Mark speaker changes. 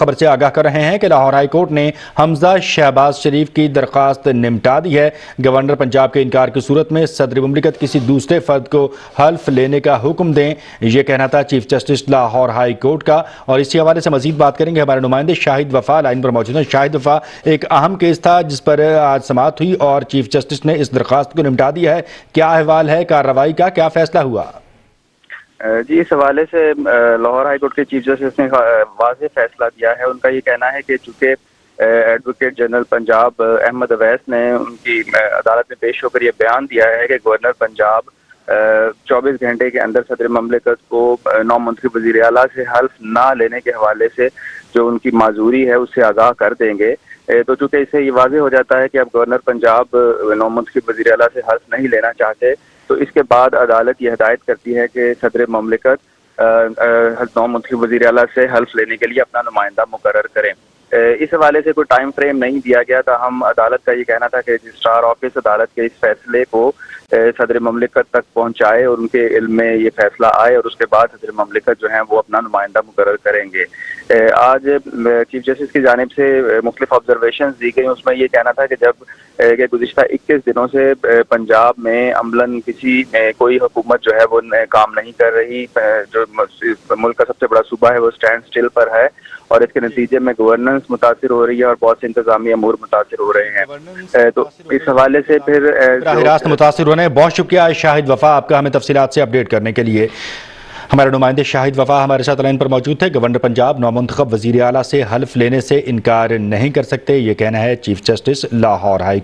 Speaker 1: خبر سے آگاہ کر رہے ہیں کہ لاہور ہائی کورٹ نے حمزہ شہباز شریف کی درخواست نمٹا دی ہے۔ گورنر پنجاب کے انکار کی صورت میں صدر مملکت کسی دوسرے فرد کو حلف لینے کا حکم دیں، یہ کہنا تھا chief justice Lahore high court کا۔ اور اسی حوالے سے مزید بات کریں گے ہمارے نمائندے شاہد وفا لائن پر موجود ہیں۔ شاہد وفا، ایک اہم کیس تھا جس پر آج سماعت ہوئی اور چیف جسٹس نے اس درخواست کو نمٹا دیا ہے، کیا احوال ہے کارروائی کا، کیا فیصلہ ہوا؟
Speaker 2: جی، اس حوالے سے لاہور ہائی کورٹ کے چیف جسٹس نے واضح فیصلہ دیا ہے۔ ان کا یہ کہنا ہے کہ چونکہ ایڈوکیٹ جنرل پنجاب احمد اویس نے ان کی عدالت میں پیش ہو کر یہ بیان دیا ہے کہ گورنر پنجاب 24 گھنٹے کے اندر صدر مملکت کو نو منتخب وزیر اعلیٰ سے حلف نہ لینے کے حوالے سے جو ان کی معذوری ہے اس سے آگاہ کر دیں گے۔ تو چونکہ اس سے یہ واضح ہو جاتا ہے کہ اب گورنر پنجاب نو منتخب وزیر اعلیٰ سے حلف نہیں لینا چاہتے، تو اس کے بعد عدالت یہ ہدایت کرتی ہے کہ صدر مملکت نو منتخب وزیر اعلیٰ سے حلف لینے کے لیے اپنا نمائندہ مقرر کریں۔ اس حوالے سے کوئی ٹائم فریم نہیں دیا گیا تھا۔ ہم عدالت کا یہ کہنا تھا کہ رجسٹرار آفس عدالت کے اس فیصلے کو صدر مملکت تک پہنچائے اور ان کے علم میں یہ فیصلہ آئے، اور اس کے بعد صدر مملکت جو ہیں وہ اپنا نمائندہ مقرر کریں گے۔ آج چیف جسٹس کی جانب سے مختلف آبزرویشنز دی گئی، اس میں یہ کہنا تھا کہ جب کہ گزشتہ 21 دنوں سے پنجاب میں عملاً کوئی حکومت جو ہے وہ کام نہیں کر رہی، جو ملک کا سب سے بڑا صوبہ ہے وہ سٹینڈ سٹل پر ہے، اور اس کے نتیجے میں گورننس متاثر ہو رہی ہے اور بہت سے انتظامی امور متاثر ہو رہے ہیں۔ تو اس حوالے سے پھر
Speaker 1: براہ راست متاثر ہونے، بہت شکریہ شاہد وفا آپ کا ہمیں تفصیلات سے اپڈیٹ کرنے کے لیے۔ ہمارے نمائندے شاہد وفا ہمارے ساتھ لائن پر موجود تھے۔ گورنر پنجاب نو منتخب وزیر اعلیٰ سے حلف لینے سے انکار نہیں کر سکتے، یہ کہنا ہے چیف جسٹس لاہور ہائی